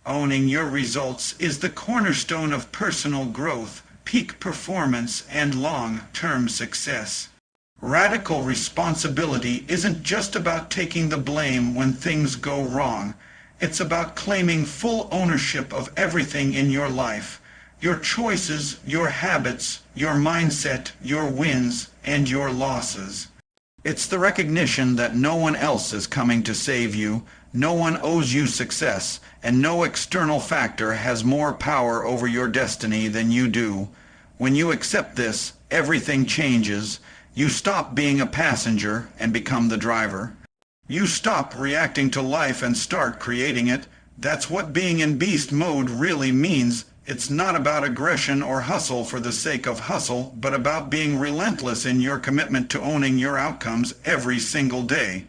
Owning your results is the cornerstone of personal growth, peak performance, and long-term success. Radical responsibility isn't just about taking the blame when things go wrong. It's about claiming full ownership of everything in your life. Your choices, your habits, your mindset, your wins, and your losses. It's the recognition that no one else is coming to save you, no one owes you success, and no external factor has more power over your destiny than you do. When you accept this, everything changes. You stop being a passenger and become the driver. You stop reacting to life and start creating it. That's what being in beast mode really means. It's not about aggression or hustle for the sake of hustle, but about being relentless in your commitment to owning your outcomes every single day.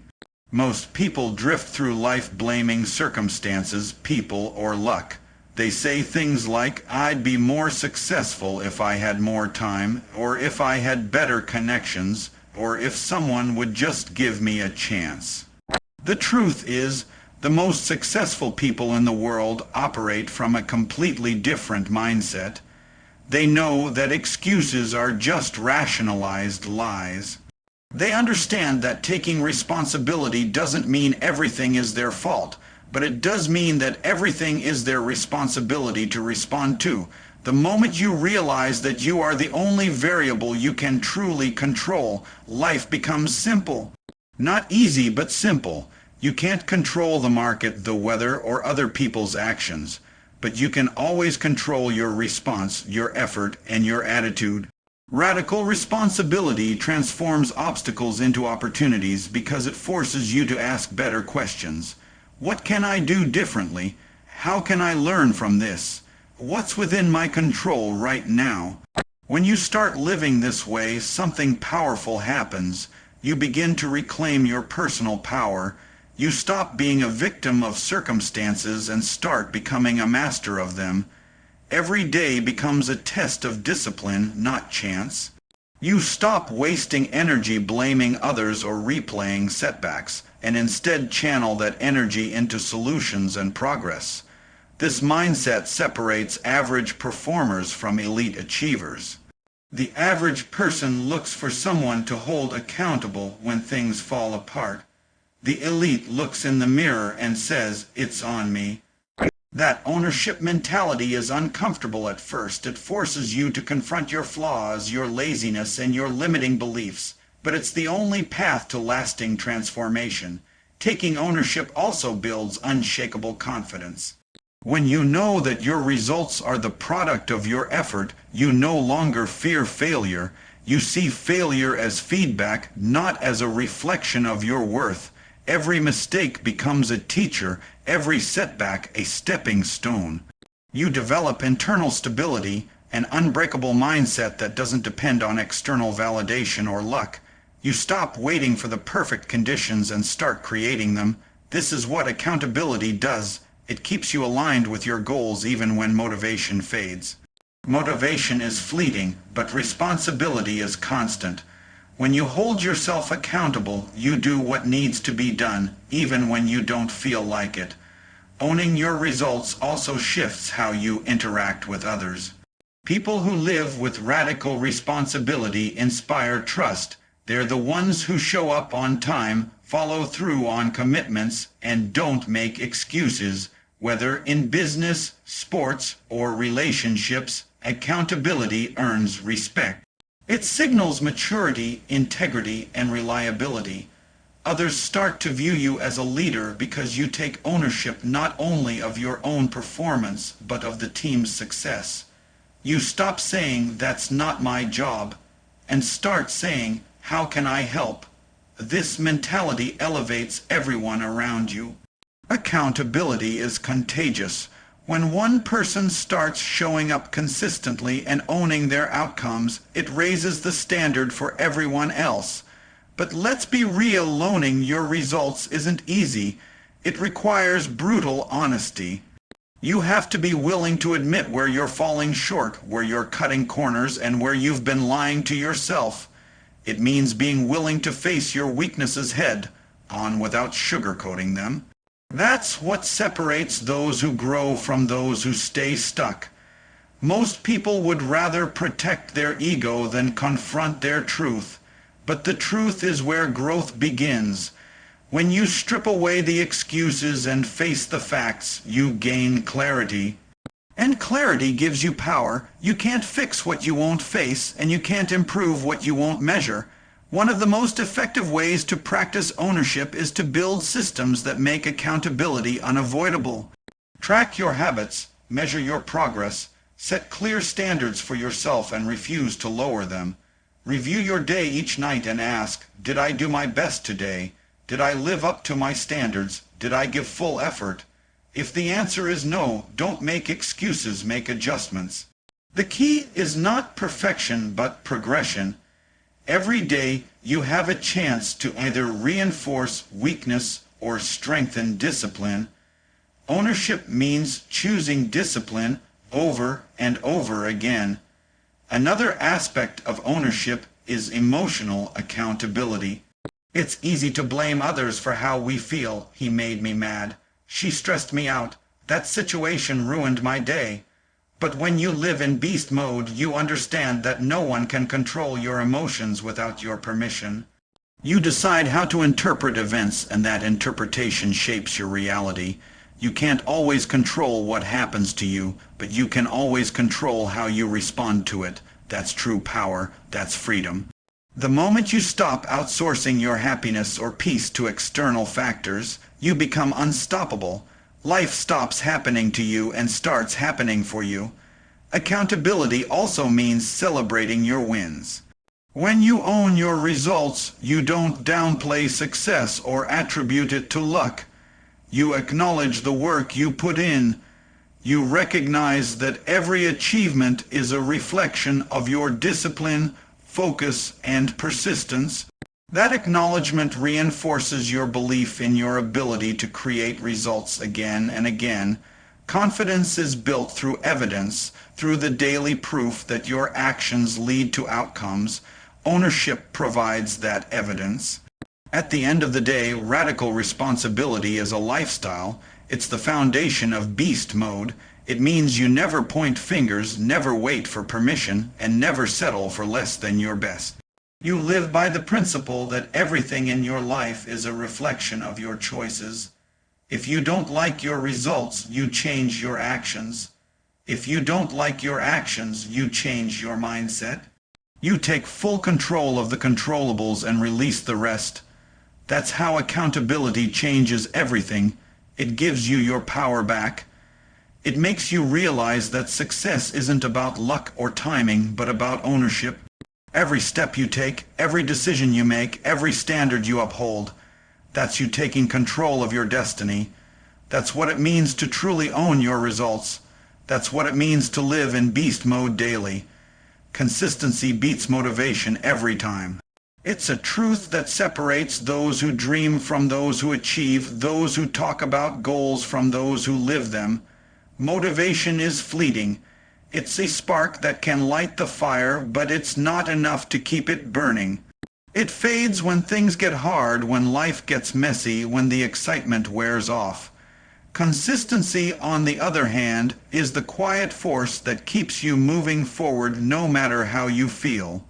Most people drift through life blaming circumstances, people, or luck. They say things like, "I'd be more successful if I had more time," or "if I had better connections," or "if someone would just give me a chance." The truth is, the most successful people in the world operate from a completely different mindset. They know that excuses are just rationalized lies. They understand that taking responsibility doesn't mean everything is their fault, but it does mean that everything is their responsibility to respond to. The moment you realize that you are the only variable you can truly control, life becomes simple. Not easy, but simple. You can't control the market, the weather, or other people's actions, but you can always control your response, your effort, and your attitude. Radical responsibility transforms obstacles into opportunities because it forces you to ask better questions. What can I do differently? How can I learn from this? What's within my control right now? When you start living this way, something powerful happens. You begin to reclaim your personal power. You stop being a victim of circumstances and start becoming a master of them. Every day becomes a test of discipline, not chance. You stop wasting energy blaming others or replaying setbacks, and instead channel that energy into solutions and progress. This mindset separates average performers from elite achievers. The average person looks for someone to hold accountable when things fall apart. The elite looks in the mirror and says, "It's on me." That ownership mentality is uncomfortable at first. It forces you to confront your flaws, your laziness, and your limiting beliefs. But it's the only path to lasting transformation. Taking ownership also builds unshakable confidence. When you know that your results are the product of your effort, you no longer fear failure. You see failure as feedback, not as a reflection of your worth. Every mistake becomes a teacher, every setback a stepping stone. You develop internal stability, an unbreakable mindset that doesn't depend on external validation or luck. You stop waiting for the perfect conditions and start creating them. This is what accountability does. It keeps you aligned with your goals even when motivation fades. Motivation is fleeting, but responsibility is constant. When you hold yourself accountable, you do what needs to be done, even when you don't feel like it. Owning your results also shifts how you interact with others. People who live with radical responsibility inspire trust. They're the ones who show up on time, follow through on commitments, and don't make excuses. Whether in business, sports, or relationships, accountability earns respect. It signals maturity, integrity, and reliability. Others start to view you as a leader because you take ownership not only of your own performance, but of the team's success. You stop saying, "That's not my job," and start saying, "How can I help?" This mentality elevates everyone around you. Accountability is contagious. When one person starts showing up consistently and owning their outcomes, it raises the standard for everyone else. But let's be real, owning your results isn't easy. It requires brutal honesty. You have to be willing to admit where you're falling short, where you're cutting corners, and where you've been lying to yourself. It means being willing to face your weaknesses head on without sugarcoating them. That's what separates those who grow from those who stay stuck. Most people would rather protect their ego than confront their truth. But the truth is where growth begins. When you strip away the excuses and face the facts, you gain clarity. And clarity gives you power. You can't fix what you won't face, and you can't improve what you won't measure. One of the most effective ways to practice ownership is to build systems that make accountability unavoidable. Track your habits, measure your progress, set clear standards for yourself and refuse to lower them. Review your day each night and ask, did I do my best today? Did I live up to my standards? Did I give full effort? If the answer is no, don't make excuses, make adjustments. The key is not perfection but progression. Every day you have a chance to either reinforce weakness or strengthen discipline. Ownership means choosing discipline over and over again. Another aspect of ownership is emotional accountability. It's easy to blame others for how we feel. He made me mad. She stressed me out. That situation ruined my day. But when you live in beast mode, you understand that no one can control your emotions without your permission. You decide how to interpret events, and that interpretation shapes your reality. You can't always control what happens to you, but you can always control how you respond to it. That's true power. That's freedom. The moment you stop outsourcing your happiness or peace to external factors, you become unstoppable. Life stops happening to you and starts happening for you. Accountability also means celebrating your wins. When you own your results, you don't downplay success or attribute it to luck. You acknowledge the work you put in. You recognize that every achievement is a reflection of your discipline, focus, and persistence. That acknowledgement reinforces your belief in your ability to create results again and again. Confidence is built through evidence, through the daily proof that your actions lead to outcomes. Ownership provides that evidence. At the end of the day, radical responsibility is a lifestyle. It's the foundation of beast mode. It means you never point fingers, never wait for permission, and never settle for less than your best. You live by the principle that everything in your life is a reflection of your choices. If you don't like your results, you change your actions. If you don't like your actions, you change your mindset. You take full control of the controllables and release the rest. That's how accountability changes everything. It gives you your power back. It makes you realize that success isn't about luck or timing, but about ownership. Every step you take, every decision you make, every standard you uphold, that's you taking control of your destiny. That's what it means to truly own your results. That's what it means to live in beast mode daily. Consistency beats motivation every time. It's a truth that separates those who dream from those who achieve, those who talk about goals from those who live them. Motivation is fleeting. It's a spark that can light the fire, but it's not enough to keep it burning. It fades when things get hard, when life gets messy, when the excitement wears off. Consistency, on the other hand, is the quiet force that keeps you moving forward no matter how you feel.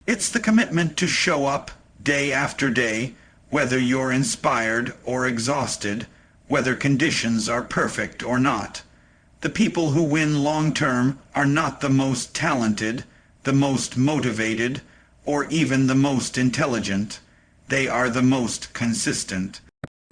It's the commitment to show up day after day, whether you're inspired or exhausted, whether conditions are perfect or not. The people who win long-term are not the most talented, the most motivated, or even the most intelligent. They are the most consistent.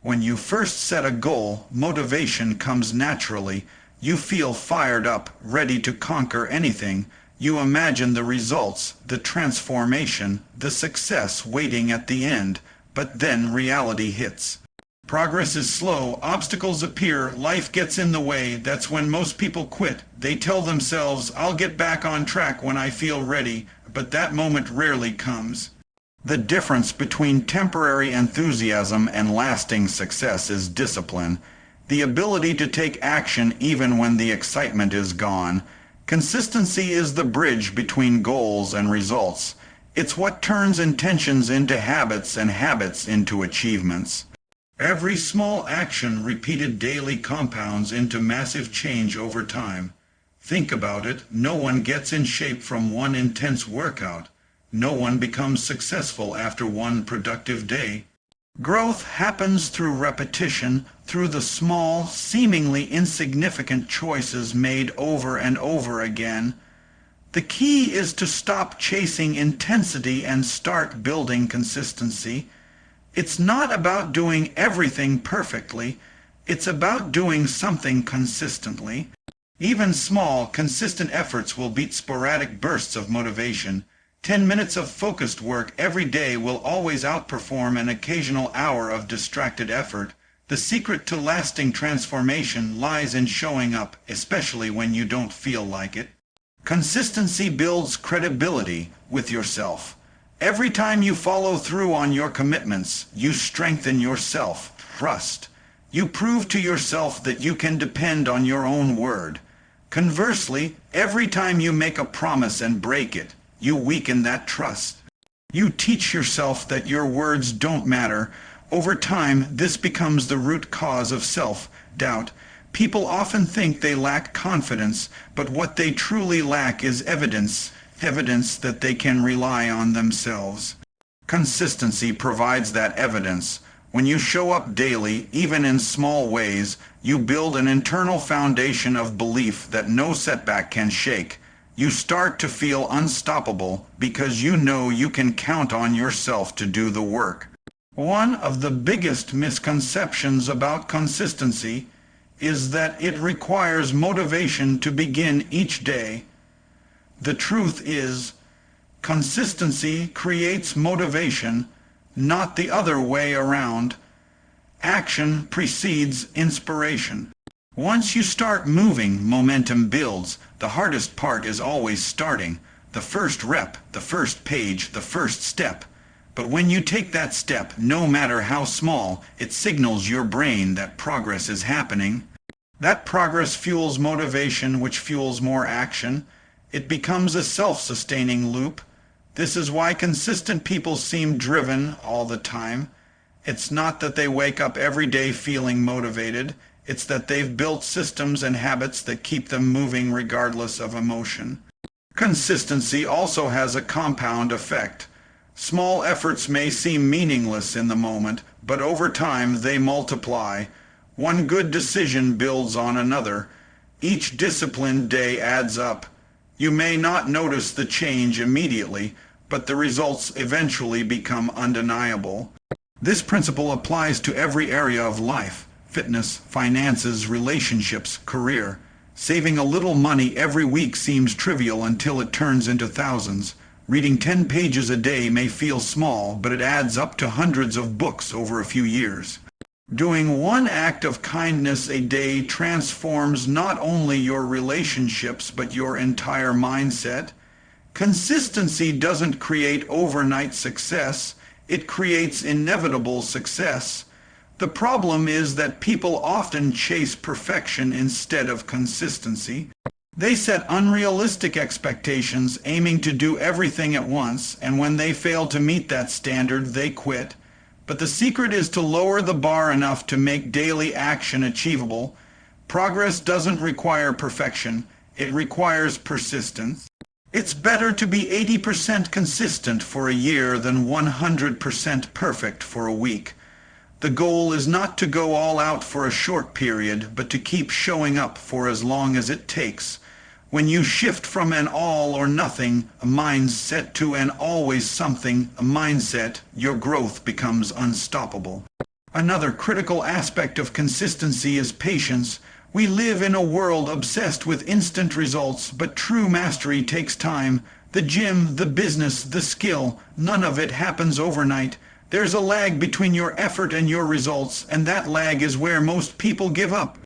When you first set a goal, motivation comes naturally. You feel fired up, ready to conquer anything. You imagine the results, the transformation, the success waiting at the end. But then reality hits. Progress is slow, obstacles appear, life gets in the way. That's when most people quit. They tell themselves, I'll get back on track when I feel ready, but that moment rarely comes. The difference between temporary enthusiasm and lasting success is discipline, the ability to take action even when the excitement is gone. Consistency is the bridge between goals and results. It's what turns intentions into habits and habits into achievements. Every small action repeated daily compounds into massive change over time. Think about it, no one gets in shape from one intense workout. No one becomes successful after one productive day. Growth happens through repetition, through the small, seemingly insignificant choices made over and over again. The key is to stop chasing intensity and start building consistency. It's not about doing everything perfectly. It's about doing something consistently. Even small, consistent efforts will beat sporadic bursts of motivation. 10 minutes of focused work every day will always outperform an occasional hour of distracted effort. The secret to lasting transformation lies in showing up, especially when you don't feel like it. Consistency builds credibility with yourself. Every time you follow through on your commitments, you strengthen your self-trust. You prove to yourself that you can depend on your own word. Conversely, every time you make a promise and break it, you weaken that trust. You teach yourself that your words don't matter. Over time, this becomes the root cause of self-doubt. People often think they lack confidence, but what they truly lack is evidence that they can rely on themselves. Consistency provides that evidence. When you show up daily, even in small ways, you build an internal foundation of belief that no setback can shake. You start to feel unstoppable because you know you can count on yourself to do the work. One of the biggest misconceptions about consistency is that it requires motivation to begin each day. The truth is, consistency creates motivation, not the other way around. Action precedes inspiration. Once you start moving, momentum builds. The hardest part is always starting. The first rep, the first page, the first step. But when you take that step, no matter how small, it signals your brain that progress is happening. That progress fuels motivation, which fuels more action. It becomes a self-sustaining loop. This is why consistent people seem driven all the time. It's not that they wake up every day feeling motivated. It's that they've built systems and habits that keep them moving regardless of emotion. Consistency also has a compound effect. Small efforts may seem meaningless in the moment, but over time they multiply. One good decision builds on another. Each disciplined day adds up. You may not notice the change immediately, but the results eventually become undeniable. This principle applies to every area of life: fitness, finances, relationships, career. Saving a little money every week seems trivial until it turns into thousands. Reading 10 pages a day may feel small, but it adds up to hundreds of books over a few years. Doing one act of kindness a day transforms not only your relationships but your entire mindset. Consistency doesn't create overnight success, it creates inevitable success. The problem is that people often chase perfection instead of consistency. They set unrealistic expectations, aiming to do everything at once, and when they fail to meet that standard, they quit. But the secret is to lower the bar enough to make daily action achievable. Progress doesn't require perfection, it requires persistence. It's better to be 80% consistent for a year than 100% perfect for a week. The goal is not to go all out for a short period, but to keep showing up for as long as it takes. When you shift from an all or nothing mindset to an always something mindset, your growth becomes unstoppable. Another critical aspect of consistency is patience. We live in a world obsessed with instant results, but true mastery takes time. The gym, the business, the skill, none of it happens overnight. There's a lag between your effort and your results, and that lag is where most people give up.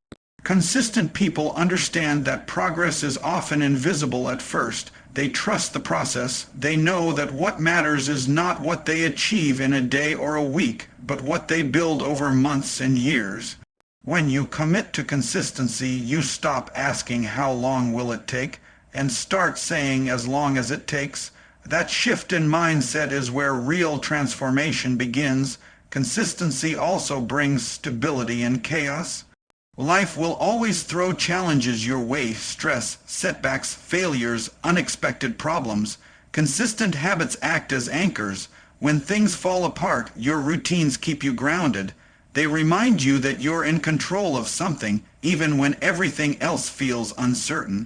Consistent people understand that progress is often invisible at first. They trust the process. They know that what matters is not what they achieve in a day or a week, but what they build over months and years. When you commit to consistency, you stop asking how long will it take, and start saying as long as it takes. That shift in mindset is where real transformation begins. Consistency also brings stability in chaos. Life will always throw challenges your way: stress, setbacks, failures, unexpected problems. Consistent habits act as anchors. When things fall apart, your routines keep you grounded. They remind you that you're in control of something, even when everything else feels uncertain.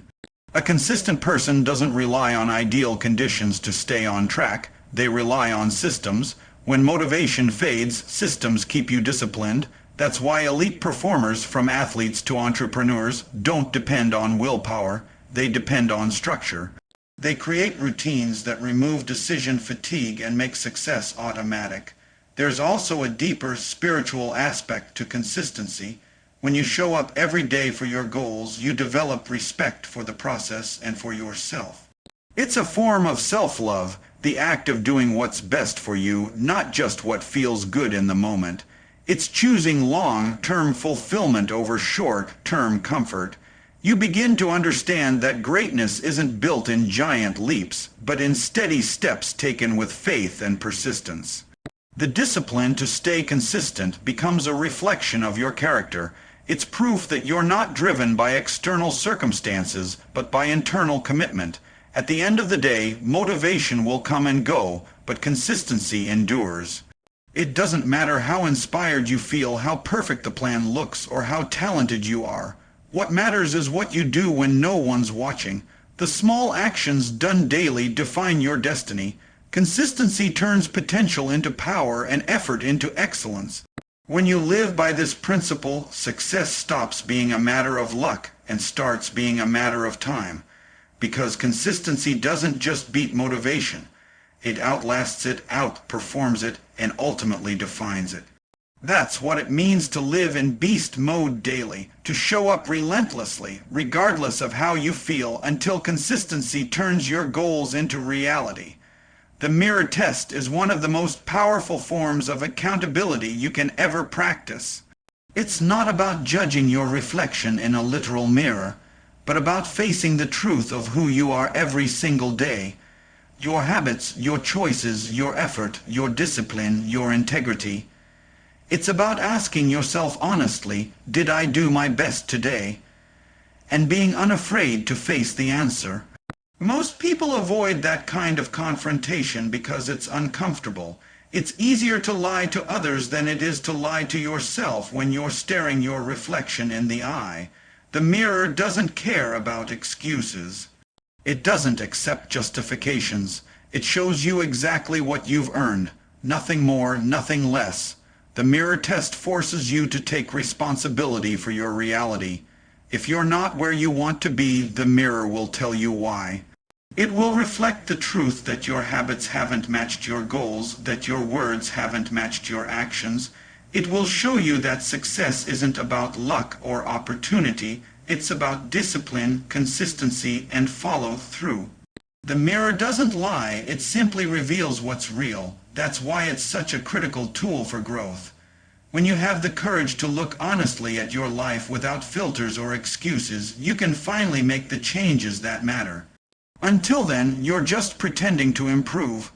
A consistent person doesn't rely on ideal conditions to stay on track. They rely on systems. When motivation fades, systems keep you disciplined. That's why elite performers, from athletes to entrepreneurs, don't depend on willpower. They depend on structure. They create routines that remove decision fatigue and make success automatic. There's also a deeper spiritual aspect to consistency. When you show up every day for your goals, you develop respect for the process and for yourself. It's a form of self-love, the act of doing what's best for you, not just what feels good in the moment. It's choosing long-term fulfillment over short-term comfort. You begin to understand that greatness isn't built in giant leaps, but in steady steps taken with faith and persistence. The discipline to stay consistent becomes a reflection of your character. It's proof that you're not driven by external circumstances, but by internal commitment. At the end of the day, motivation will come and go, but consistency endures. It doesn't matter how inspired you feel, how perfect the plan looks, or how talented you are. What matters is what you do when no one's watching. The small actions done daily define your destiny. Consistency turns potential into power and effort into excellence. When you live by this principle, success stops being a matter of luck and starts being a matter of time. Because consistency doesn't just beat motivation. It outlasts it, outperforms it, and ultimately defines it. That's what it means to live in beast mode daily, to show up relentlessly, regardless of how you feel, until consistency turns your goals into reality. The mirror test is one of the most powerful forms of accountability you can ever practice. It's not about judging your reflection in a literal mirror, but about facing the truth of who you are every single day. Your habits, your choices, your effort, your discipline, your integrity. It's about asking yourself honestly, did I do my best today? And being unafraid to face the answer. Most people avoid that kind of confrontation because it's uncomfortable. It's easier to lie to others than it is to lie to yourself when you're staring your reflection in the eye. The mirror doesn't care about excuses. It doesn't accept justifications. It shows you exactly what you've earned. Nothing more, nothing less. The mirror test forces you to take responsibility for your reality. If you're not where you want to be, the mirror will tell you why. It will reflect the truth that your habits haven't matched your goals, that your words haven't matched your actions. It will show you that success isn't about luck or opportunity. It's about discipline, consistency, and follow-through. The mirror doesn't lie, it simply reveals what's real. That's why it's such a critical tool for growth. When you have the courage to look honestly at your life without filters or excuses, you can finally make the changes that matter. Until then, you're just pretending to improve.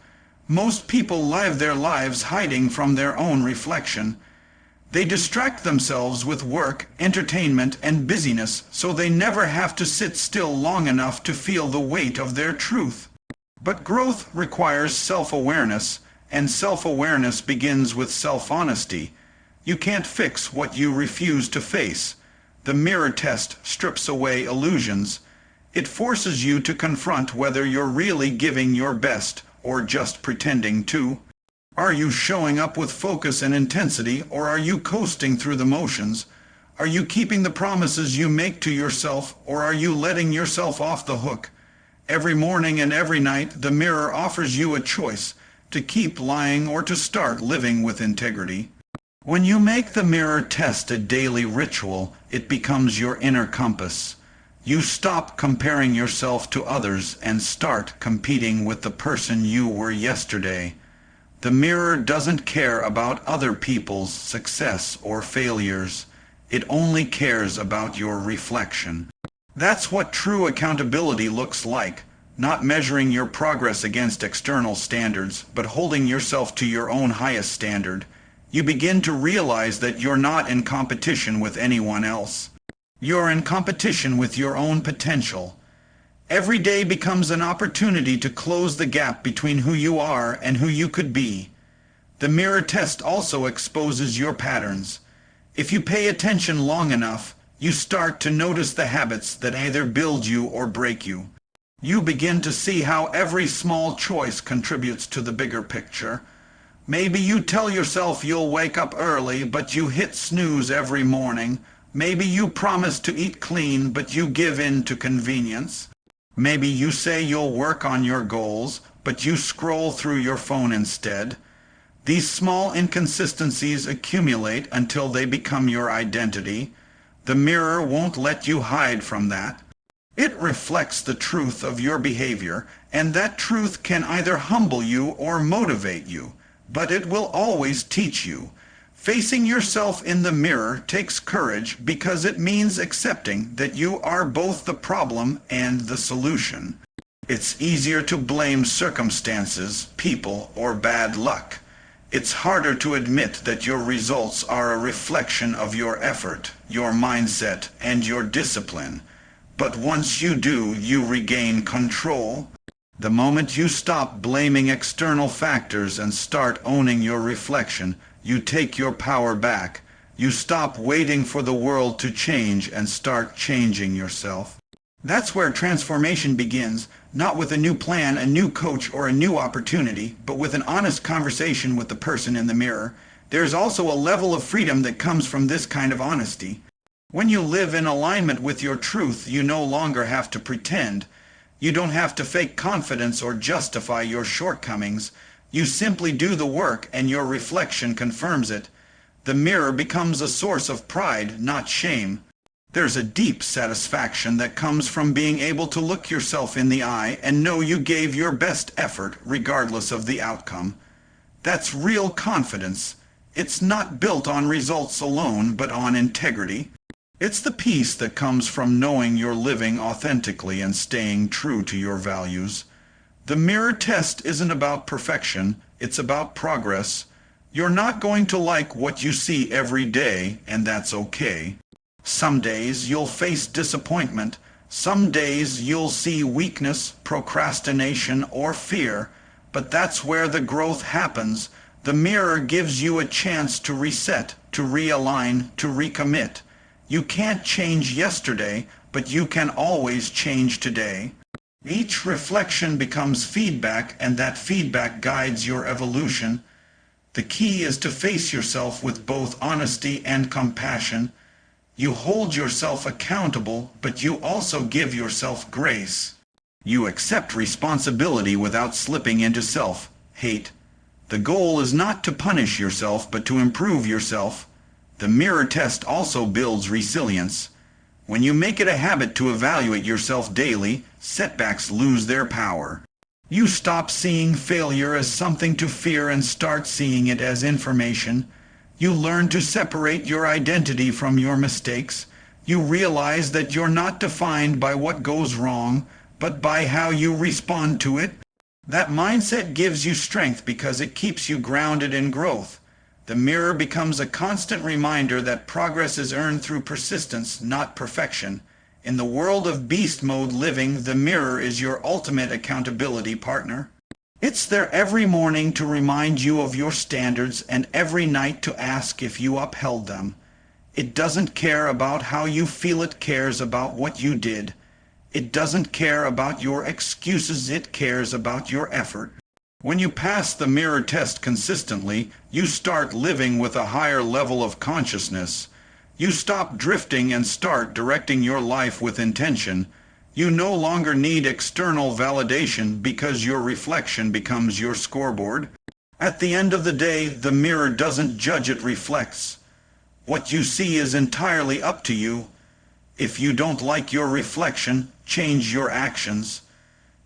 Most people live their lives hiding from their own reflection. They distract themselves with work, entertainment, and busyness, so they never have to sit still long enough to feel the weight of their truth. But growth requires self-awareness, and self-awareness begins with self-honesty. You can't fix what you refuse to face. The mirror test strips away illusions. It forces you to confront whether you're really giving your best or just pretending to. Are you showing up with focus and intensity, or are you coasting through the motions? Are you keeping the promises you make to yourself, or are you letting yourself off the hook? Every morning and every night, the mirror offers you a choice, to keep lying or to start living with integrity. When you make the mirror test a daily ritual, it becomes your inner compass. You stop comparing yourself to others and start competing with the person you were yesterday. The mirror doesn't care about other people's success or failures. It only cares about your reflection. That's what true accountability looks like. Not measuring your progress against external standards, but holding yourself to your own highest standard. You begin to realize that you're not in competition with anyone else. You're in competition with your own potential. Every day becomes an opportunity to close the gap between who you are and who you could be. The mirror test also exposes your patterns. If you pay attention long enough, you start to notice the habits that either build you or break you. You begin to see how every small choice contributes to the bigger picture. Maybe you tell yourself you'll wake up early, but you hit snooze every morning. Maybe you promise to eat clean, but you give in to convenience. Maybe you say you'll work on your goals, but you scroll through your phone instead. These small inconsistencies accumulate until they become your identity. The mirror won't let you hide from that. It reflects the truth of your behavior, and that truth can either humble you or motivate you, but it will always teach you. Facing yourself in the mirror takes courage because it means accepting that you are both the problem and the solution. It's easier to blame circumstances, people, or bad luck. It's harder to admit that your results are a reflection of your effort, your mindset, and your discipline. But once you do, you regain control. The moment you stop blaming external factors and start owning your reflection, you take your power back. You stop waiting for the world to change and start changing yourself. That's where transformation begins, not with a new plan, a new coach, or a new opportunity, but with an honest conversation with the person in the mirror. There's also a level of freedom that comes from this kind of honesty. When you live in alignment with your truth, you no longer have to pretend. You don't have to fake confidence or justify your shortcomings. You simply do the work and your reflection confirms it. The mirror becomes a source of pride, not shame. There's a deep satisfaction that comes from being able to look yourself in the eye and know you gave your best effort regardless of the outcome. That's real confidence. It's not built on results alone, but on integrity. It's the peace that comes from knowing you're living authentically and staying true to your values. The mirror test isn't about perfection, it's about progress. You're not going to like what you see every day, and that's okay. Some days you'll face disappointment. Some days you'll see weakness, procrastination, or fear. But that's where the growth happens. The mirror gives you a chance to reset, to realign, to recommit. You can't change yesterday, but you can always change today. Each reflection becomes feedback, and that feedback guides your evolution. The key is to face yourself with both honesty and compassion. You hold yourself accountable, but you also give yourself grace. You accept responsibility without slipping into self-hate. The goal is not to punish yourself, but to improve yourself. The mirror test also builds resilience. When you make it a habit to evaluate yourself daily, setbacks lose their power. You stop seeing failure as something to fear and start seeing it as information. You learn to separate your identity from your mistakes. You realize that you're not defined by what goes wrong, but by how you respond to it. That mindset gives you strength because it keeps you grounded in growth. The mirror becomes a constant reminder that progress is earned through persistence, not perfection. In the world of beast mode living, the mirror is your ultimate accountability partner. It's there every morning to remind you of your standards and every night to ask if you upheld them. It doesn't care about how you feel, it cares about what you did. It doesn't care about your excuses, it cares about your effort. When you pass the mirror test consistently, you start living with a higher level of consciousness. You stop drifting and start directing your life with intention. You no longer need external validation because your reflection becomes your scoreboard. At the end of the day, the mirror doesn't judge, it reflects. What you see is entirely up to you. If you don't like your reflection, change your actions.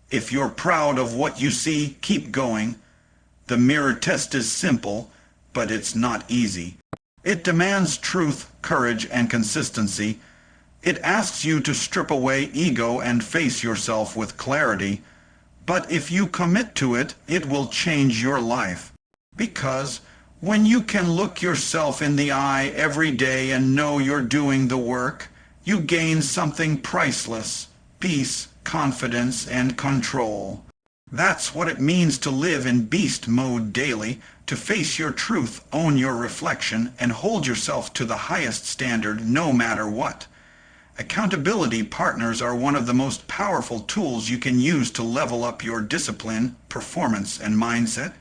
If you're proud of what you see, keep going. The mirror test is simple, but it's not easy. It demands truth, courage, and consistency. It asks you to strip away ego and face yourself with clarity. But if you commit to it, it will change your life. Because When you can look yourself in the eye every day and know you're doing the work, you gain something priceless: peace, confidence, and control. That's what it means to live in beast mode daily, to face your truth, own your reflection, and hold yourself to the highest standard no matter what. Accountability partners are one of the most powerful tools you can use to level up your discipline, performance, and mindset.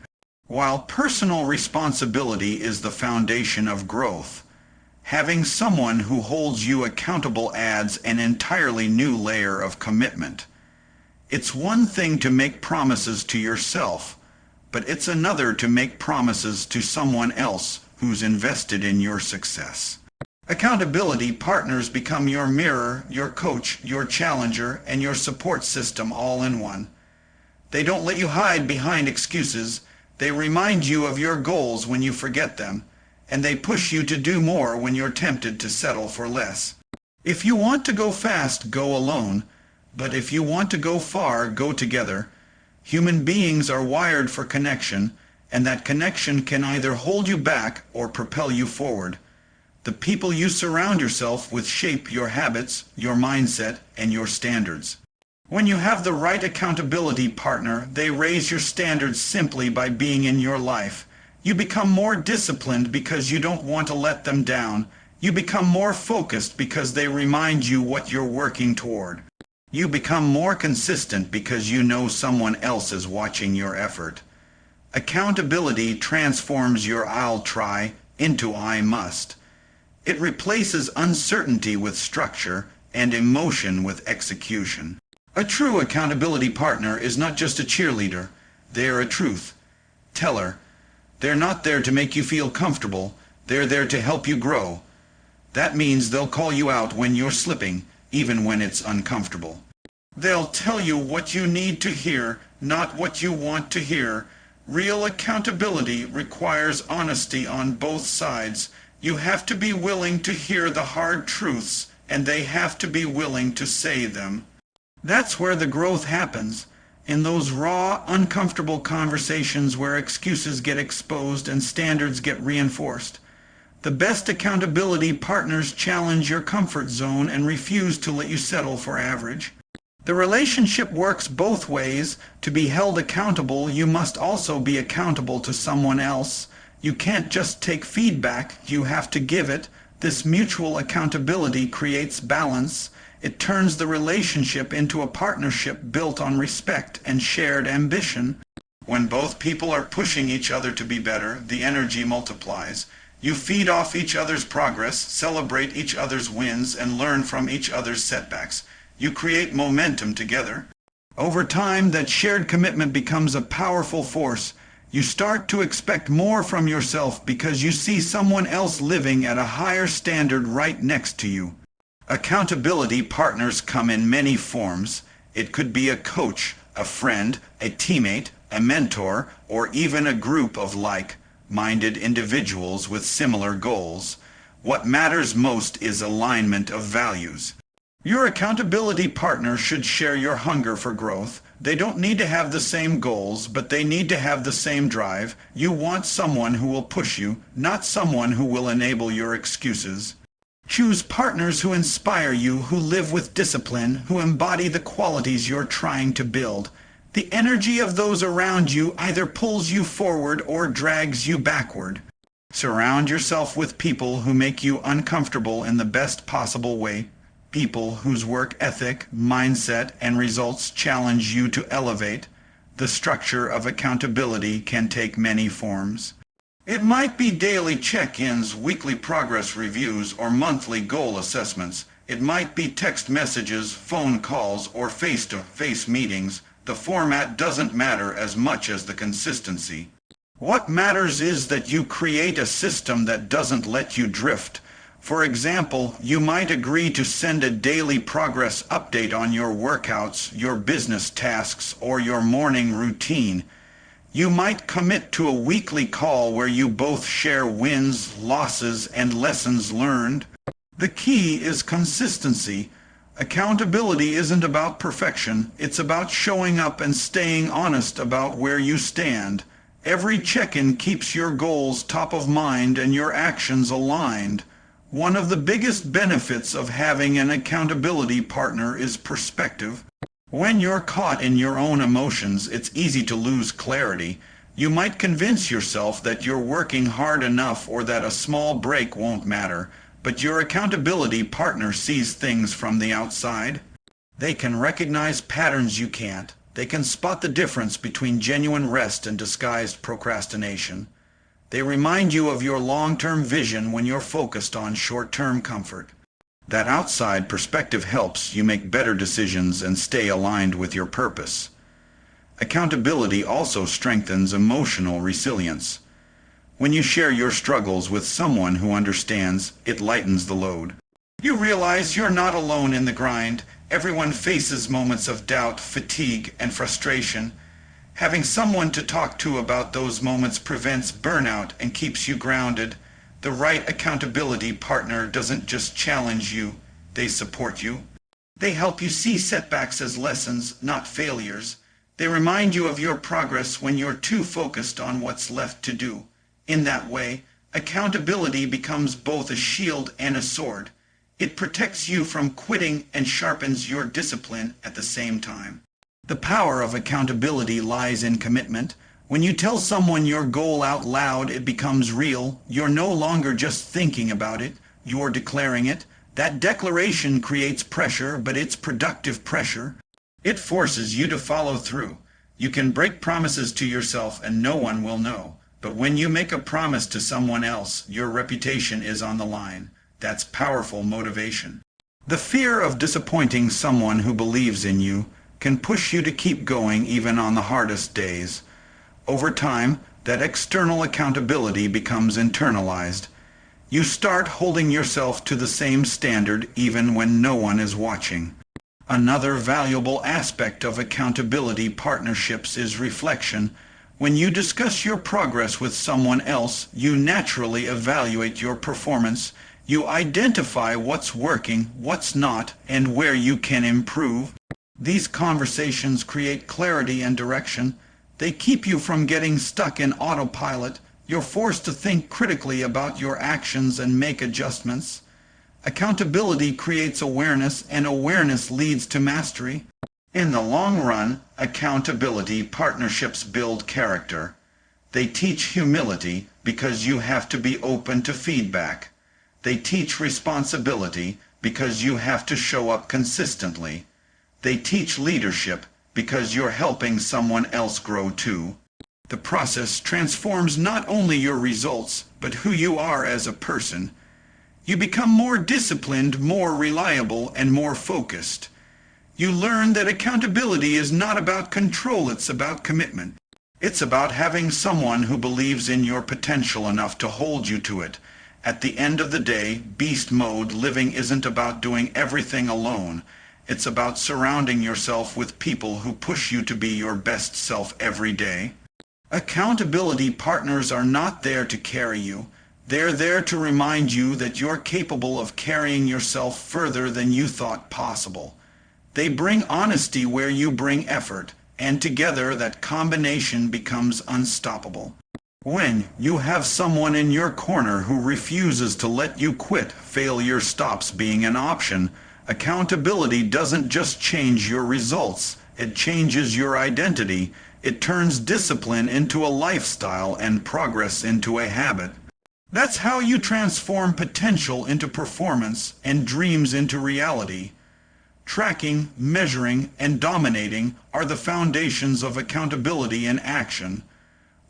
While personal responsibility is the foundation of growth, having someone who holds you accountable adds an entirely new layer of commitment. It's one thing to make promises to yourself, but it's another to make promises to someone else who's invested in your success. Accountability partners become your mirror, your coach, your challenger, and your support system all in one. They don't let you hide behind excuses. They remind you of your goals when you forget them, and they push you to do more when you're tempted to settle for less. If you want to go fast, go alone, but if you want to go far, go together. Human beings are wired for connection, and that connection can either hold you back or propel you forward. The people you surround yourself with shape your habits, your mindset, and your standards. When you have the right accountability partner, they raise your standards simply by being in your life. You become more disciplined because you don't want to let them down. You become more focused because they remind you what you're working toward. You become more consistent because you know someone else is watching your effort. Accountability transforms your "I'll try" into "I must." It replaces uncertainty with structure and emotion with execution. A true accountability partner is not just a cheerleader. They're a truth teller. They're not there to make you feel comfortable. They're there to help you grow. That means they'll call you out when you're slipping, even when it's uncomfortable. They'll tell you what you need to hear, not what you want to hear. Real accountability requires honesty on both sides. You have to be willing to hear the hard truths, and they have to be willing to say them. That's where the growth happens, in those raw, uncomfortable conversations where excuses get exposed and standards get reinforced. The best accountability partners challenge your comfort zone and refuse to let you settle for average. The relationship works both ways. To be held accountable, you must also be accountable to someone else. You can't just take feedback, you have to give it. This mutual accountability creates balance. It turns the relationship into a partnership built on respect and shared ambition. When both people are pushing each other to be better, the energy multiplies. You feed off each other's progress, celebrate each other's wins, and learn from each other's setbacks. You create momentum together. Over time, that shared commitment becomes a powerful force. You start to expect more from yourself because you see someone else living at a higher standard right next to you. Accountability partners come in many forms. It could be a coach, a friend, a teammate, a mentor, or even a group of like-minded individuals with similar goals. What matters most is alignment of values. Your accountability partner should share your hunger for growth. They don't need to have the same goals, but they need to have the same drive. You want someone who will push you, not someone who will enable your excuses. Choose partners who inspire you, who live with discipline, who embody the qualities you're trying to build. The energy of those around you either pulls you forward or drags you backward. Surround yourself with people who make you uncomfortable in the best possible way. People whose work ethic, mindset, and results challenge you to elevate. The structure of accountability can take many forms. It might be daily check-ins, weekly progress reviews, or monthly goal assessments. It might be text messages, phone calls, or face-to-face meetings. The format doesn't matter as much as the consistency. What matters is that you create a system that doesn't let you drift. For example, you might agree to send a daily progress update on your workouts, your business tasks, or your morning routine. You might commit to a weekly call where you both share wins, losses, and lessons learned. The key is consistency. Accountability isn't about perfection. It's about showing up and staying honest about where you stand. Every check-in keeps your goals top of mind and your actions aligned. One of the biggest benefits of having an accountability partner is perspective. When you're caught in your own emotions, it's easy to lose clarity. You might convince yourself that you're working hard enough or that a small break won't matter, but your accountability partner sees things from the outside. They can recognize patterns you can't. They can spot the difference between genuine rest and disguised procrastination. They remind you of your long-term vision when you're focused on short-term comfort. That outside perspective helps you make better decisions and stay aligned with your purpose. Accountability also strengthens emotional resilience. When you share your struggles with someone who understands, it lightens the load. You realize you're not alone in the grind. Everyone faces moments of doubt, fatigue, and frustration. Having someone to talk to about those moments prevents burnout and keeps you grounded. The right accountability partner doesn't just challenge you, they support you. They help you see setbacks as lessons, not failures. They remind you of your progress when you're too focused on what's left to do. In that way, accountability becomes both a shield and a sword. It protects you from quitting and sharpens your discipline at the same time. The power of accountability lies in commitment. When you tell someone your goal out loud, it becomes real. You're no longer just thinking about it, you're declaring it. That declaration creates pressure, but it's productive pressure. It forces you to follow through. You can break promises to yourself and no one will know. But when you make a promise to someone else, your reputation is on the line. That's powerful motivation. The fear of disappointing someone who believes in you can push you to keep going even on the hardest days. Over time, that external accountability becomes internalized. You start holding yourself to the same standard even when no one is watching. Another valuable aspect of accountability partnerships is reflection. When you discuss your progress with someone else, you naturally evaluate your performance. You identify what's working, what's not, and where you can improve. These conversations create clarity and direction. They keep you from getting stuck in autopilot. You're forced to think critically about your actions and make adjustments. Accountability creates awareness, and awareness leads to mastery. In the long run, accountability partnerships build character. They teach humility because you have to be open to feedback. They teach responsibility because you have to show up consistently. They teach leadership because you're helping someone else grow too. The process transforms not only your results, but who you are as a person. You become more disciplined, more reliable, and more focused. You learn that accountability is not about control, it's about commitment. It's about having someone who believes in your potential enough to hold you to it. At the end of the day, beast mode living isn't about doing everything alone. It's about surrounding yourself with people who push you to be your best self every day. Accountability partners are not there to carry you. They're there to remind you that you're capable of carrying yourself further than you thought possible. They bring honesty where you bring effort, and together that combination becomes unstoppable. When you have someone in your corner who refuses to let you quit, failure stops being an option. Accountability doesn't just change your results, it changes your identity. It turns discipline into a lifestyle and progress into a habit. That's how you transform potential into performance and dreams into reality. Tracking, measuring, and dominating are the foundations of accountability in action.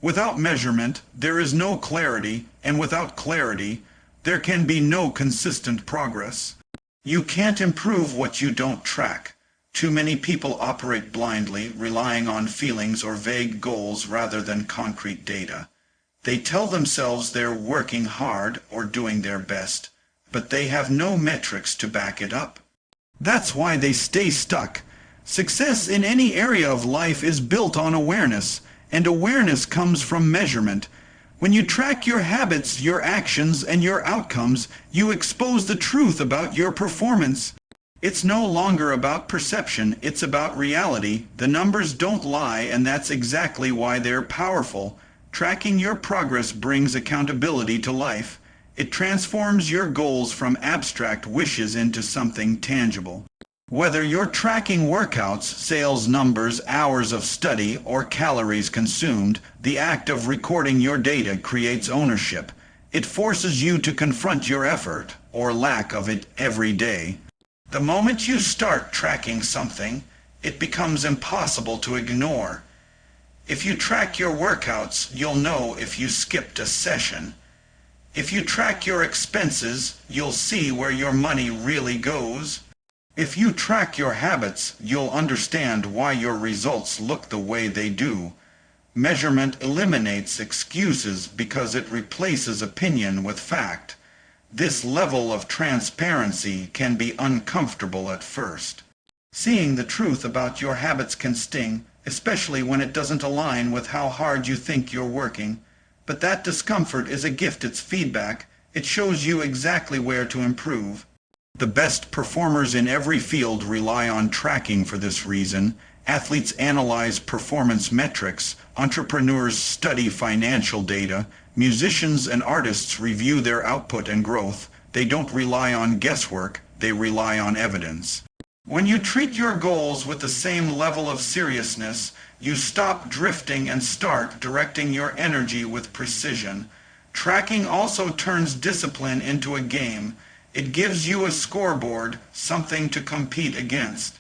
Without measurement, there is no clarity, and without clarity, there can be no consistent progress. You can't improve what you don't track. Too many people operate blindly, relying on feelings or vague goals rather than concrete data. They tell themselves they're working hard or doing their best, but they have no metrics to back it up. That's why they stay stuck. Success in any area of life is built on awareness, and awareness comes from measurement. When you track your habits, your actions, and your outcomes, you expose the truth about your performance. It's no longer about perception, it's about reality. The numbers don't lie, and that's exactly why they're powerful. Tracking your progress brings accountability to life. It transforms your goals from abstract wishes into something tangible. Whether you're tracking workouts, sales numbers, hours of study, or calories consumed, the act of recording your data creates ownership. It forces you to confront your effort, or lack of it, every day. The moment you start tracking something, it becomes impossible to ignore. If you track your workouts, you'll know if you skipped a session. If you track your expenses, you'll see where your money really goes. If you track your habits, you'll understand why your results look the way they do. Measurement eliminates excuses because it replaces opinion with fact. This level of transparency can be uncomfortable at first. Seeing the truth about your habits can sting, especially when it doesn't align with how hard you think you're working. But that discomfort is a gift. It's feedback. It shows you exactly where to improve. The best performers in every field rely on tracking for this reason. Athletes analyze performance metrics, entrepreneurs study financial data, musicians and artists review their output and growth. They don't rely on guesswork, they rely on evidence. When you treat your goals with the same level of seriousness, you stop drifting and start directing your energy with precision. Tracking also turns discipline into a game. It gives you a scoreboard, something to compete against.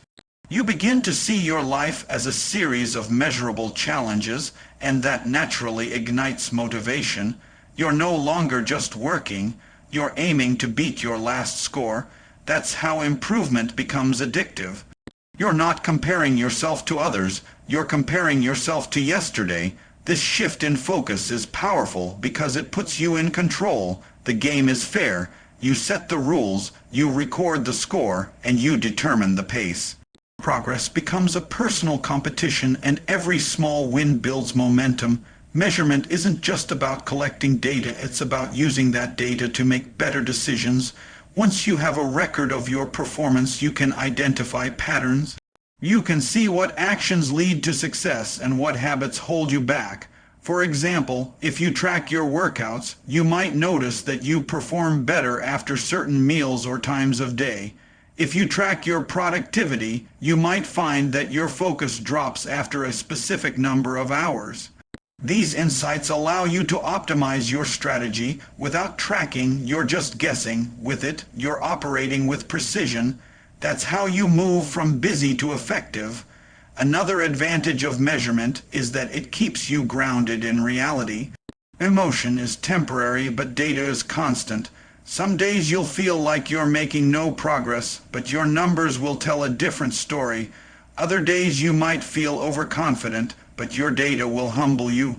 You begin to see your life as a series of measurable challenges, and that naturally ignites motivation. You're no longer just working, you're aiming to beat your last score. That's how improvement becomes addictive. You're not comparing yourself to others, you're comparing yourself to yesterday. This shift in focus is powerful because it puts you in control. The game is fair. You set the rules, you record the score, and you determine the pace. Progress becomes a personal competition, and every small win builds momentum. Measurement isn't just about collecting data, it's about using that data to make better decisions. Once you have a record of your performance, you can identify patterns. You can see what actions lead to success and what habits hold you back. For example, if you track your workouts, you might notice that you perform better after certain meals or times of day. If you track your productivity, you might find that your focus drops after a specific number of hours. These insights allow you to optimize your strategy. Without tracking, you're just guessing. With it, you're operating with precision. That's how you move from busy to effective. Another advantage of measurement is that it keeps you grounded in reality. Emotion is temporary, but data is constant. Some days you'll feel like you're making no progress, but your numbers will tell a different story. Other days you might feel overconfident, but your data will humble you.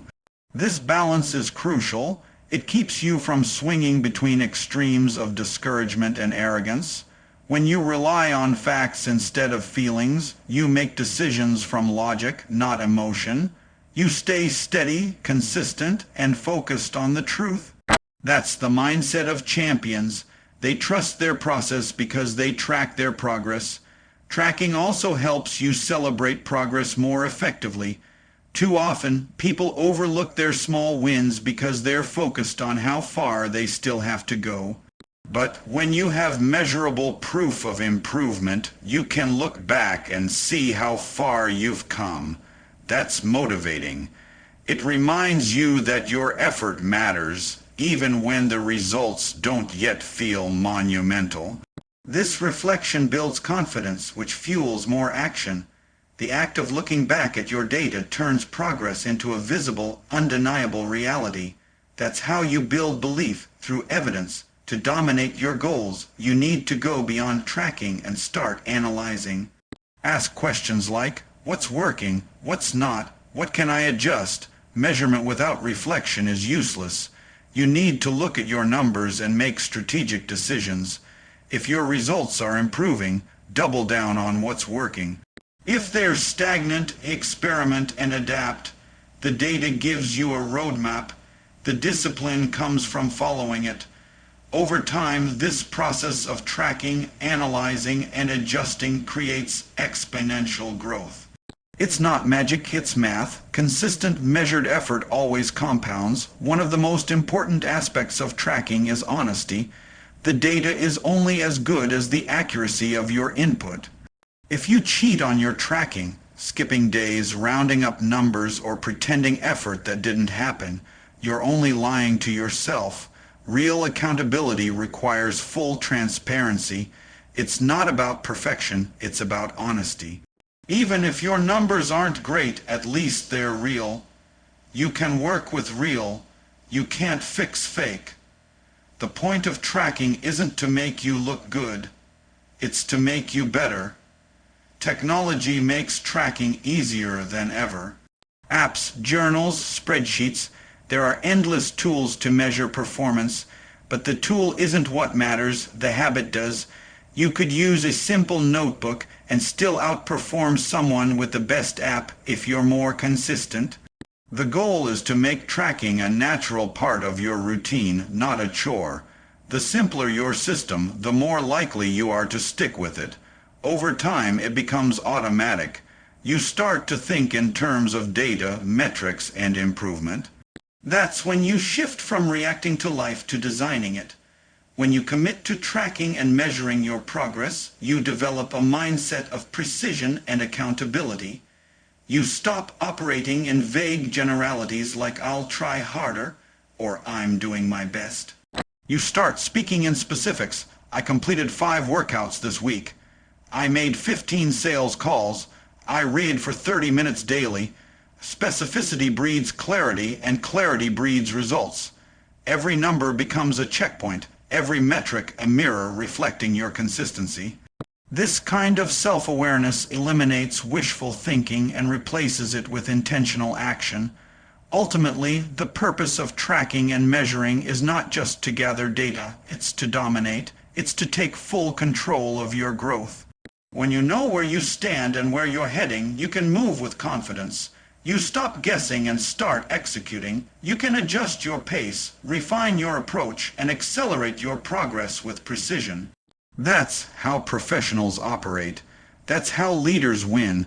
This balance is crucial. It keeps you from swinging between extremes of discouragement and arrogance. When you rely on facts instead of feelings, you make decisions from logic, not emotion. You stay steady, consistent, and focused on the truth. That's the mindset of champions. They trust their process because they track their progress. Tracking also helps you celebrate progress more effectively. Too often, people overlook their small wins because they're focused on how far they still have to go. But when you have measurable proof of improvement, you can look back and see how far you've come. That's motivating. It reminds you that your effort matters, even when the results don't yet feel monumental. This reflection builds confidence, which fuels more action. The act of looking back at your data turns progress into a visible, undeniable reality. That's how you build belief, through evidence. To dominate your goals, you need to go beyond tracking and start analyzing. Ask questions like, what's working? What's not? What can I adjust? Measurement without reflection is useless. You need to look at your numbers and make strategic decisions. If your results are improving, double down on what's working. If they're stagnant, experiment and adapt. The data gives you a roadmap. The discipline comes from following it. Over time, this process of tracking, analyzing, and adjusting creates exponential growth. It's not magic, it's math. Consistent, measured effort always compounds. One of the most important aspects of tracking is honesty. The data is only as good as the accuracy of your input. If you cheat on your tracking, skipping days, rounding up numbers, or pretending effort that didn't happen, you're only lying to yourself. Real accountability requires full transparency. It's not about perfection, it's about honesty. Even if your numbers aren't great, at least they're real. You can work with real. You can't fix fake. The point of tracking isn't to make you look good. It's to make you better. Technology makes tracking easier than ever. Apps, journals, spreadsheets, there are endless tools to measure performance, but the tool isn't what matters, the habit does. You could use a simple notebook and still outperform someone with the best app if you're more consistent. The goal is to make tracking a natural part of your routine, not a chore. The simpler your system, the more likely you are to stick with it. Over time, it becomes automatic. You start to think in terms of data, metrics, and improvement. That's when you shift from reacting to life to designing it. When you commit to tracking and measuring your progress, you develop a mindset of precision and accountability. You stop operating in vague generalities like "I'll try harder" or "I'm doing my best." You start speaking in specifics. I completed 5 workouts this week. I made 15 sales calls. I read for 30 minutes daily. Specificity breeds clarity, and clarity breeds results. Every number becomes a checkpoint. Every metric a mirror reflecting your consistency. This kind of self-awareness eliminates wishful thinking and replaces it with intentional action. Ultimately, the purpose of tracking and measuring is not just to gather data, it's to dominate. It's to take full control of your growth. When you know where you stand and where you're heading, you can move with confidence. You stop guessing and start executing. You can adjust your pace, refine your approach, and accelerate your progress with precision. That's how professionals operate. That's how leaders win.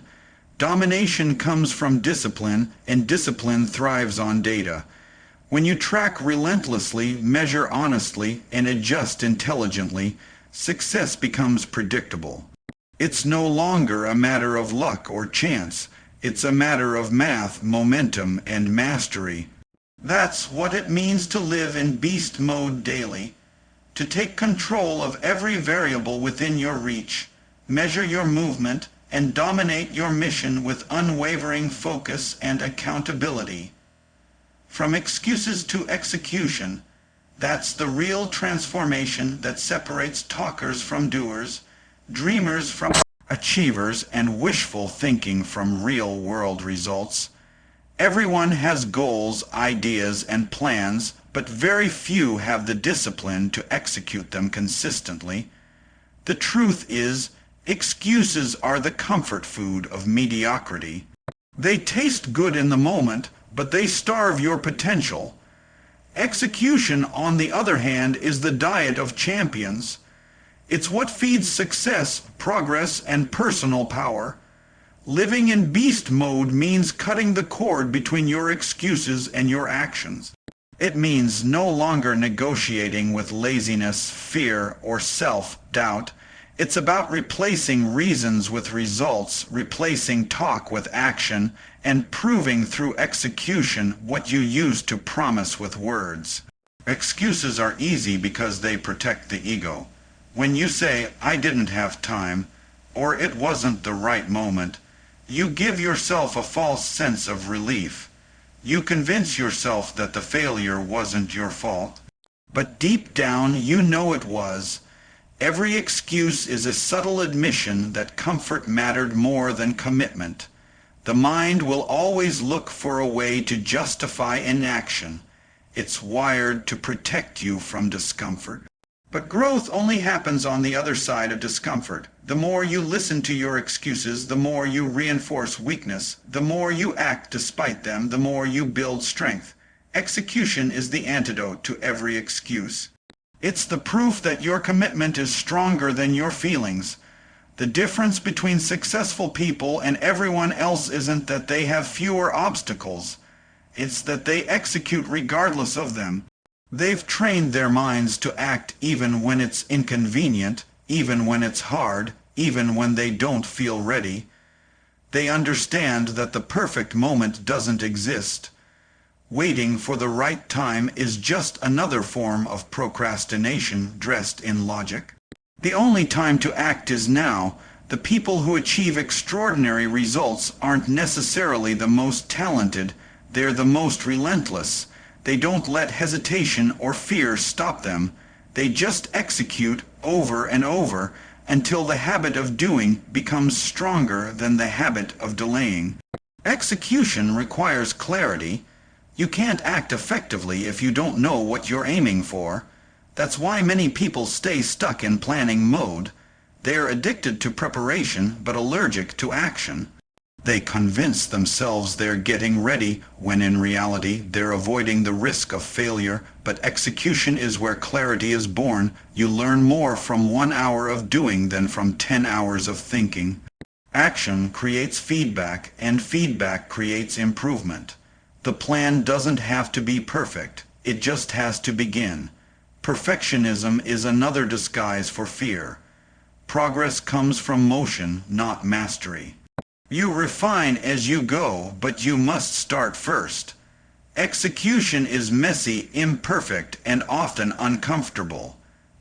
Domination comes from discipline, and discipline thrives on data. When you track relentlessly, measure honestly, and adjust intelligently, success becomes predictable. It's no longer a matter of luck or chance. It's a matter of math, momentum, and mastery. That's what it means to live in beast mode daily. To take control of every variable within your reach, measure your movement, and dominate your mission with unwavering focus and accountability. From excuses to execution, that's the real transformation that separates talkers from doers, dreamers from achievers, and wishful thinking from real-world results. Everyone has goals, ideas, and plans, but very few have the discipline to execute them consistently. The truth is, excuses are the comfort food of mediocrity. They taste good in the moment, but they starve your potential. Execution, on the other hand, is the diet of champions. It's what feeds success, progress, and personal power. Living in beast mode means cutting the cord between your excuses and your actions. It means no longer negotiating with laziness, fear, or self-doubt. It's about replacing reasons with results, replacing talk with action, and proving through execution what you used to promise with words. Excuses are easy because they protect the ego. When you say, "I didn't have time," or "it wasn't the right moment," you give yourself a false sense of relief. You convince yourself that the failure wasn't your fault. But deep down, you know it was. Every excuse is a subtle admission that comfort mattered more than commitment. The mind will always look for a way to justify inaction. It's wired to protect you from discomfort. But growth only happens on the other side of discomfort. The more you listen to your excuses, the more you reinforce weakness. The more you act despite them, the more you build strength. Execution is the antidote to every excuse. It's the proof that your commitment is stronger than your feelings. The difference between successful people and everyone else isn't that they have fewer obstacles. It's that they execute regardless of them. They've trained their minds to act even when it's inconvenient, even when it's hard, even when they don't feel ready. They understand that the perfect moment doesn't exist. Waiting for the right time is just another form of procrastination dressed in logic. The only time to act is now. The people who achieve extraordinary results aren't necessarily the most talented, they're the most relentless. They don't let hesitation or fear stop them. They just execute over and over until the habit of doing becomes stronger than the habit of delaying. Execution requires clarity. You can't act effectively if you don't know what you're aiming for. That's why many people stay stuck in planning mode. They're addicted to preparation but allergic to action. They convince themselves they're getting ready when in reality they're avoiding the risk of failure, but execution is where clarity is born. You learn more from 1 hour of doing than from 10 hours of thinking. Action creates feedback, and feedback creates improvement. The plan doesn't have to be perfect, it just has to begin. Perfectionism is another disguise for fear. Progress comes from motion, not mastery. You refine as you go, but you must start first. Execution is messy, imperfect, and often uncomfortable,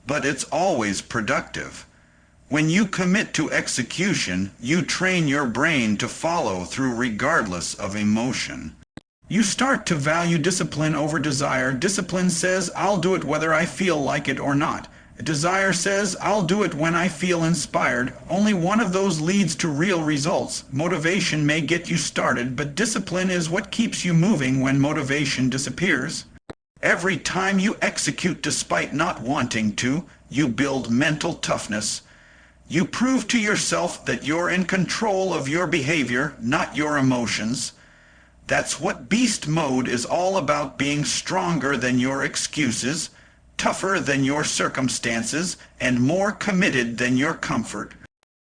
but it's always productive. When you commit to execution, you train your brain to follow through regardless of emotion. You start to value discipline over desire. Discipline says, I'll do it whether I feel like it or not. Desire says, I'll do it when I feel inspired. Only one of those leads to real results. Motivation may get you started, but discipline is what keeps you moving when motivation disappears. Every time you execute despite not wanting to, you build mental toughness. You prove to yourself that you're in control of your behavior, not your emotions. That's what beast mode is all about, being stronger than your excuses, tougher than your circumstances, and more committed than your comfort.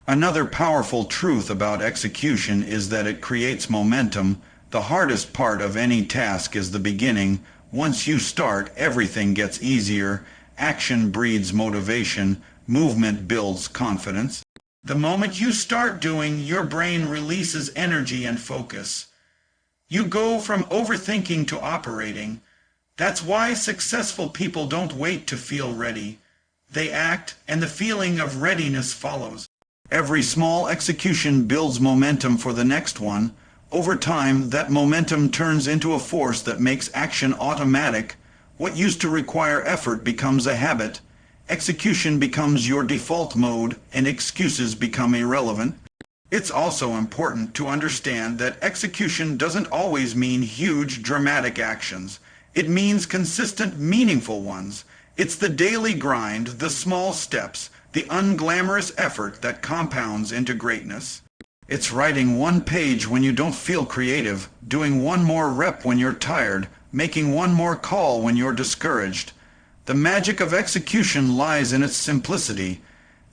Another powerful truth about execution is that it creates momentum. The hardest part of any task is the beginning. Once you start, everything gets easier. Action breeds motivation. Movement builds confidence. The moment you start doing, your brain releases energy and focus. You go from overthinking to operating. That's why successful people don't wait to feel ready. They act, and the feeling of readiness follows. Every small execution builds momentum for the next one. Over time, that momentum turns into a force that makes action automatic. What used to require effort becomes a habit. Execution becomes your default mode, and excuses become irrelevant. It's also important to understand that execution doesn't always mean huge, dramatic actions. It means consistent, meaningful ones. It's the daily grind, the small steps, the unglamorous effort that compounds into greatness. It's writing one page when you don't feel creative, doing one more rep when you're tired, making one more call when you're discouraged. The magic of execution lies in its simplicity.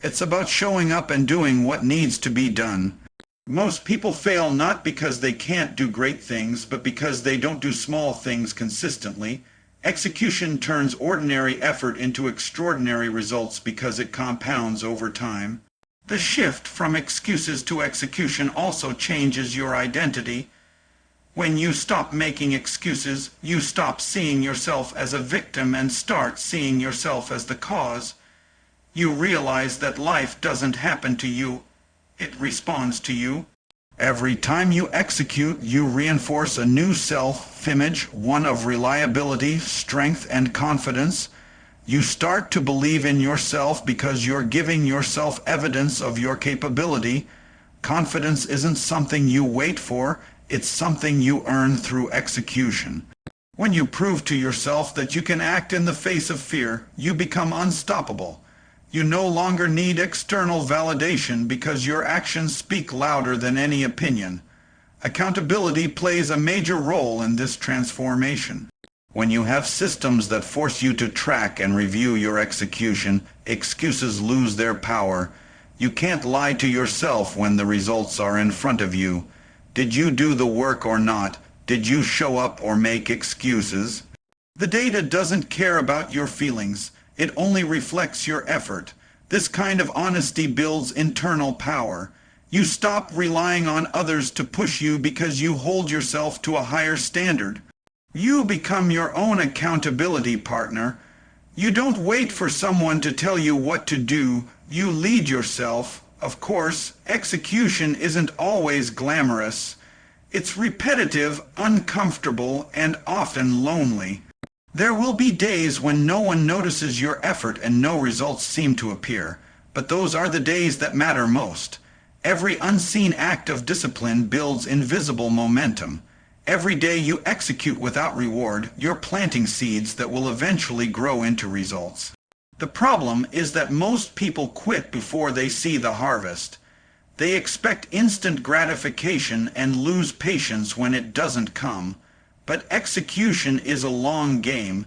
It's about showing up and doing what needs to be done. Most people fail not because they can't do great things, but because they don't do small things consistently. Execution turns ordinary effort into extraordinary results because it compounds over time. The shift from excuses to execution also changes your identity. When you stop making excuses, you stop seeing yourself as a victim and start seeing yourself as the cause. You realize that life doesn't happen to you, it responds to you. Every time you execute, you reinforce a new self-image, one of reliability, strength, and confidence. You start to believe in yourself because you're giving yourself evidence of your capability. Confidence isn't something you wait for, it's something you earn through execution. When you prove to yourself that you can act in the face of fear, you become unstoppable. You no longer need external validation because your actions speak louder than any opinion. Accountability plays a major role in this transformation. When you have systems that force you to track and review your execution, excuses lose their power. You can't lie to yourself when the results are in front of you. Did you do the work or not? Did you show up or make excuses? The data doesn't care about your feelings. It only reflects your effort. This kind of honesty builds internal power. You stop relying on others to push you because you hold yourself to a higher standard. You become your own accountability partner. You don't wait for someone to tell you what to do. You lead yourself. Of course, execution isn't always glamorous. It's repetitive, uncomfortable, and often lonely. There will be days when no one notices your effort and no results seem to appear, but those are the days that matter most. Every unseen act of discipline builds invisible momentum. Every day you execute without reward, you're planting seeds that will eventually grow into results. The problem is that most people quit before they see the harvest. They expect instant gratification and lose patience when it doesn't come. But execution is a long game.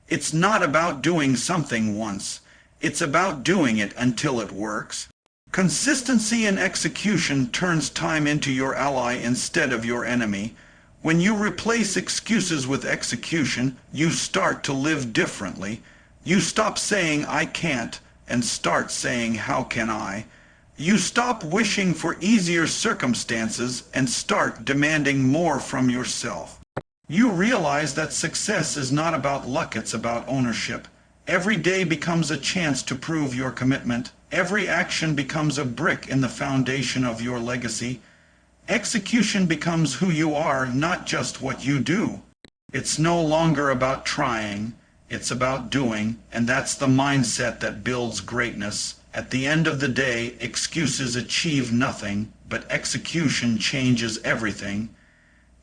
It's not about doing something once. It's about doing it until it works. Consistency in execution turns time into your ally instead of your enemy. When you replace excuses with execution, you start to live differently. You stop saying, "I can't," and start saying, "How can I?" You stop wishing for easier circumstances and start demanding more from yourself. You realize that success is not about luck, it's about ownership. Every day becomes a chance to prove your commitment. Every action becomes a brick in the foundation of your legacy. Execution becomes who you are, not just what you do. It's no longer about trying, it's about doing, and that's the mindset that builds greatness. At the end of the day, excuses achieve nothing, but execution changes everything.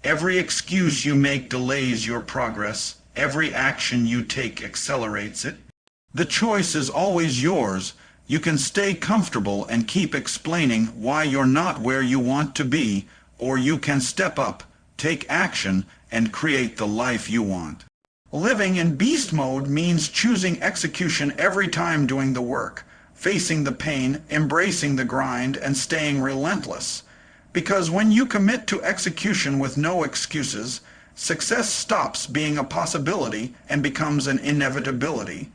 Every excuse you make delays your progress. Every action you take accelerates it. The choice is always yours. You can stay comfortable and keep explaining why you're not where you want to be, or you can step up, take action, and create the life you want. Living in beast mode means choosing execution every time doing the work, facing the pain, embracing the grind, and staying relentless. Because when you commit to execution with no excuses, success stops being a possibility and becomes an inevitability.